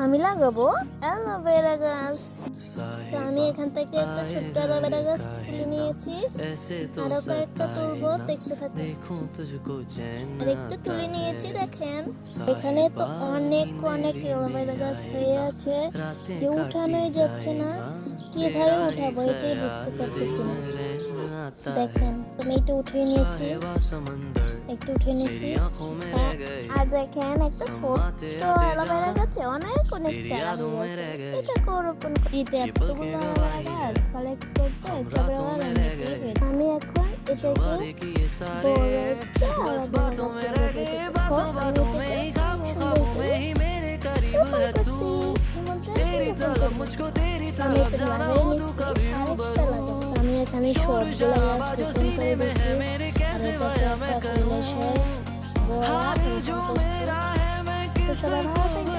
আমি লাগাবো অ্যালোভেরা গাছ। তো আমি এখান থেকে একটা ছোট্ট অ্যালোভেরা গাছ তুলে নিয়েছি, আরো কয়েকটা তুলবো, দেখতে থাকুন। আর একটু তুলে নিয়েছি, দেখেন এখানে তো অনেক অনেক অ্যালোভেরা গাছ হয়ে আছে, যে উঠানোই যাচ্ছে না, কিভাবে উঠাবো এটাই বুঝতে পারতেছি না। দেখেন আমি এটা উঠিয়ে নিয়েছি, একটু উঠে নিয়েছি। আর দেখেন একটা ছোট্ট অ্যালোভেরা গাছে অনেক অনেক চারা হয়ে গেছে। এটা রোপণ দিতে এতগুলো অ্যালোভেরা গাছ কালেক্ট করতে একেবারে আমি এখন এটাকে বড় একটা অ্যালোভেরা গাছ লাগাবো। আমি এখানে সবগুলো গাছ রোপণ করে দিয়েছি। আর এটা একটা কৈলাসের গোড়া। তো সবাই ভালো থাকবেন।